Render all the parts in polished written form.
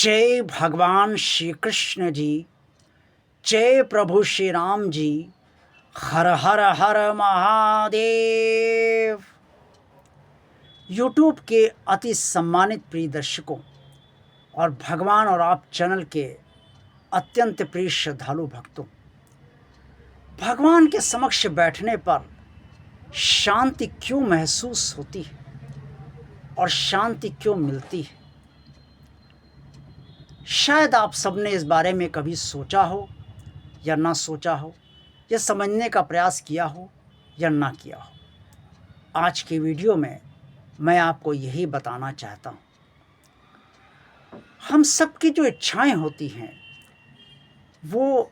जय भगवान श्री कृष्ण जी, जय प्रभु श्री राम जी, हर हर हर महादेव। यूट्यूब के अति सम्मानित प्रिय दर्शकों और भगवान और आप चैनल के अत्यंत प्रिय श्रद्धालु भक्तों, भगवान के समक्ष बैठने पर शांति क्यों महसूस होती है और शांति क्यों मिलती है? शायद आप सबने इस बारे में कभी सोचा हो या ना सोचा हो, या समझने का प्रयास किया हो या ना किया हो। आज की वीडियो में मैं आपको यही बताना चाहता हूँ। हम सबकी जो इच्छाएं होती हैं वो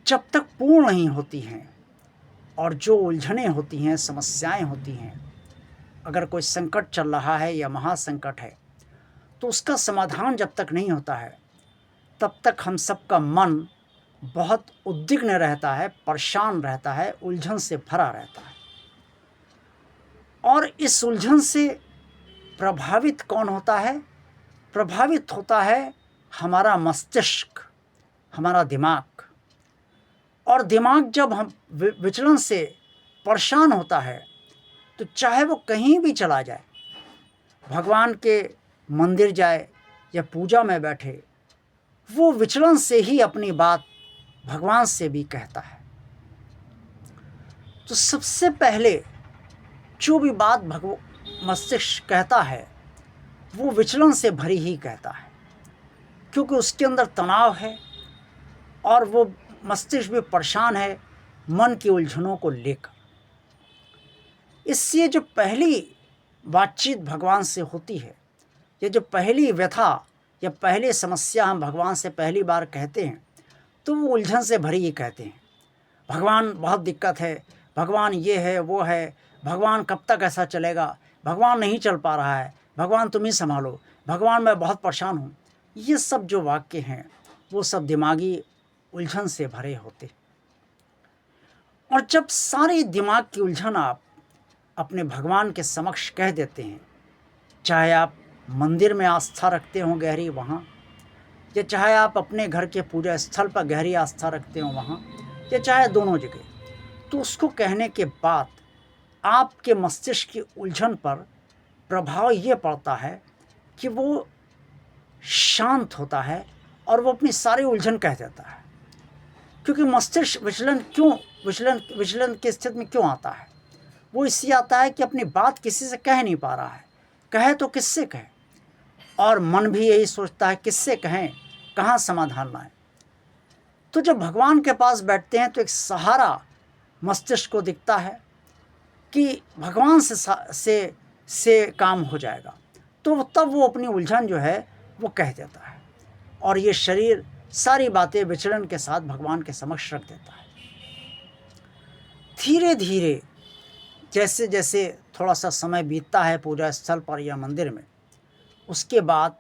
जब तक पूर्ण नहीं होती हैं, और जो उलझनें होती हैं, समस्याएं होती हैं, अगर कोई संकट चल रहा है या महासंकट है तो उसका समाधान जब तक नहीं होता है तब तक हम सबका मन बहुत उद्विग्न रहता है, परेशान रहता है, उलझन से भरा रहता है। और इस उलझन से प्रभावित कौन होता है? प्रभावित होता है हमारा मस्तिष्क, हमारा दिमाग। और दिमाग जब हम विचलन से परेशान होता है तो चाहे वो कहीं भी चला जाए, भगवान के मंदिर जाए या पूजा में बैठे, वो विचलन से ही अपनी बात भगवान से भी कहता है। तो सबसे पहले जो भी बात मस्तिष्क कहता है वो विचलन से भरी ही कहता है, क्योंकि उसके अंदर तनाव है और वो मस्तिष्क भी परेशान है मन की उलझनों को लेकर। इससे जो पहली बातचीत भगवान से होती है, ये जो पहली व्यथा या पहली समस्या हम भगवान से पहली बार कहते हैं तो वो उलझन से भरी ही कहते हैं। भगवान बहुत दिक्कत है, भगवान ये है वो है, भगवान कब तक ऐसा चलेगा, भगवान नहीं चल पा रहा है, भगवान तुम ही संभालो, भगवान मैं बहुत परेशान हूँ। ये सब जो वाक्य हैं वो सब दिमागी उलझन से भरे होते। और जब सारी दिमाग की उलझन आप अपने भगवान के समक्ष कह देते हैं, चाहे आप मंदिर में आस्था रखते हो गहरी वहाँ, या चाहे आप अपने घर के पूजा स्थल पर गहरी आस्था रखते हो वहाँ, या चाहे दोनों जगह, तो उसको कहने के बाद आपके मस्तिष्क की उलझन पर प्रभाव ये पड़ता है कि वो शांत होता है और वो अपनी सारी उलझन कह देता है। क्योंकि मस्तिष्क विचलन की स्थिति में क्यों आता है? वो इसलिए आता है कि अपनी बात किसी से कह नहीं पा रहा है, कहे तो किससे कहे, और मन भी यही सोचता है किससे कहें, कहाँ समाधान लाएं। तो जब भगवान के पास बैठते हैं तो एक सहारा मस्तिष्क को दिखता है कि भगवान से काम हो जाएगा, तो तब वो अपनी उलझन जो है वो कह देता है और ये शरीर सारी बातें विचलन के साथ भगवान के समक्ष रख देता है। धीरे धीरे जैसे जैसे थोड़ा सा समय बीतता है पूजा स्थल पर या मंदिर में, उसके बाद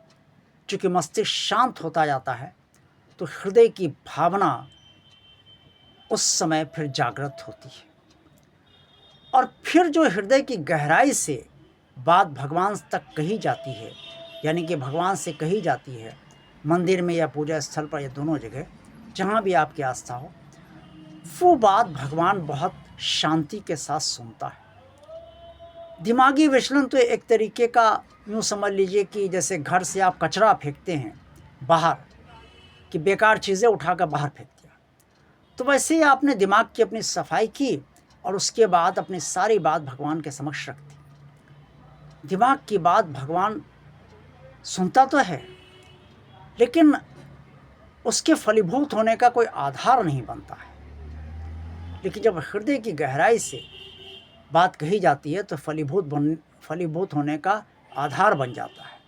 चूँकि मस्तिष्क शांत होता जाता है तो हृदय की भावना उस समय फिर जागृत होती है। और फिर जो हृदय की गहराई से बात भगवान तक कही जाती है, यानी कि भगवान से कही जाती है मंदिर में या पूजा स्थल पर या दोनों जगह जहाँ भी आपकी आस्था हो, वो बात भगवान बहुत शांति के साथ सुनता है। दिमागी विचलन तो एक तरीके का यूँ समझ लीजिए कि जैसे घर से आप कचरा फेंकते हैं बाहर, कि बेकार चीज़ें उठाकर बाहर फेंक दिया, तो वैसे ही आपने दिमाग की अपनी सफाई की और उसके बाद अपनी सारी बात भगवान के समक्ष रख दी। दिमाग की बात भगवान सुनता तो है, लेकिन उसके फलीभूत होने का कोई आधार नहीं बनता है। लेकिन जब हृदय की गहराई से बात कही जाती है तो फलीभूत होने का आधार बन जाता है।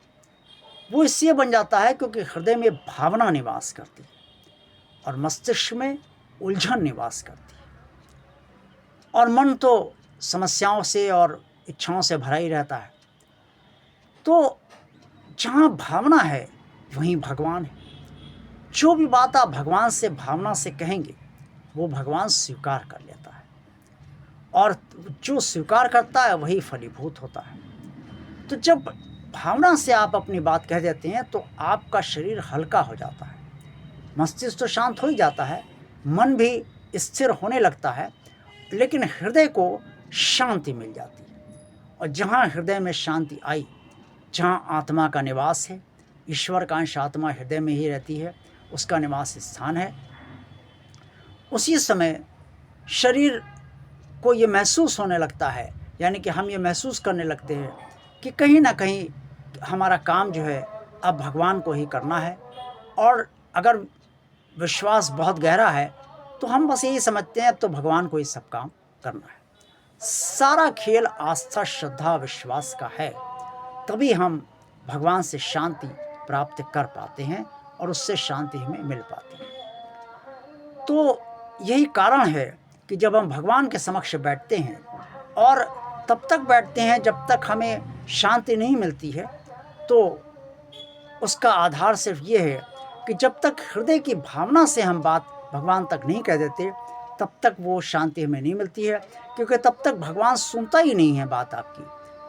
वो इसलिए बन जाता है क्योंकि हृदय में भावना निवास करती है और मस्तिष्क में उलझन निवास करती है, और मन तो समस्याओं से और इच्छाओं से भरा ही रहता है। तो जहाँ भावना है वहीं भगवान है। जो भी बात आप भगवान से भावना से कहेंगे वो भगवान स्वीकार कर लेता है, और जो स्वीकार करता है वही फलीभूत होता है। तो जब भावना से आप अपनी बात कह देते हैं तो आपका शरीर हल्का हो जाता है, मस्तिष्क तो शांत हो ही जाता है, मन भी स्थिर होने लगता है, लेकिन हृदय को शांति मिल जाती है। और जहाँ हृदय में शांति आई, जहाँ आत्मा का निवास है, ईश्वर का अंश आत्मा हृदय में ही रहती है, उसका निवास स्थान है, उसी समय शरीर को ये महसूस होने लगता है, यानी कि हम ये महसूस करने लगते हैं कि कहीं ना कहीं हमारा काम जो है अब भगवान को ही करना है। और अगर विश्वास बहुत गहरा है तो हम बस यही समझते हैं अब तो भगवान को ही सब काम करना है। सारा खेल आस्था, श्रद्धा, विश्वास का है, तभी हम भगवान से शांति प्राप्त कर पाते हैं और उससे शांति हमें मिल पाती है। तो यही कारण है कि जब हम भगवान के समक्ष बैठते हैं, और तब तक बैठते हैं जब तक हमें शांति नहीं मिलती है, तो उसका आधार सिर्फ ये है कि जब तक हृदय की भावना से हम बात भगवान तक नहीं कह देते, तब तक वो शांति हमें नहीं मिलती है, क्योंकि तब तक भगवान सुनता ही नहीं है बात आपकी,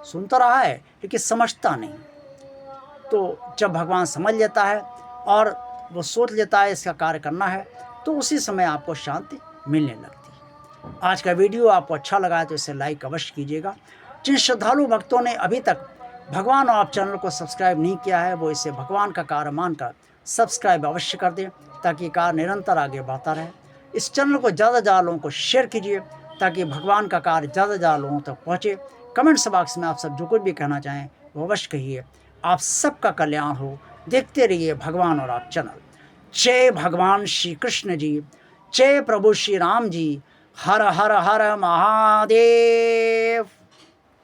सुनता रहा है लेकिन समझता नहीं। तो जब भगवान समझ लेता है और वो सोच लेता है इसका कार्य करना है, तो उसी समय आपको शांति मिलने लगती है। आज का वीडियो आपको अच्छा लगा है तो इसे लाइक अवश्य कीजिएगा। जिन श्रद्धालु भक्तों ने अभी तक भगवान और आप चैनल को सब्सक्राइब नहीं किया है, वो इसे भगवान का कार्य मानकर सब्सक्राइब अवश्य कर दें, ताकि कार्य निरंतर आगे बढ़ता रहे। इस चैनल को ज़्यादा ज़्यादा लोगों को शेयर कीजिए, ताकि भगवान का कार्य ज़्यादा ज़्यादा लोगों तक पहुँचे। कमेंट्स बॉक्स में आप सब जो कुछ भी कहना चाहें वो अवश्य कहिए। आप सबका कल्याण हो। देखते रहिए भगवान और आप चैनल। जय भगवान श्री कृष्ण जी, जय प्रभु श्री राम जी। हर हर हर महादेव।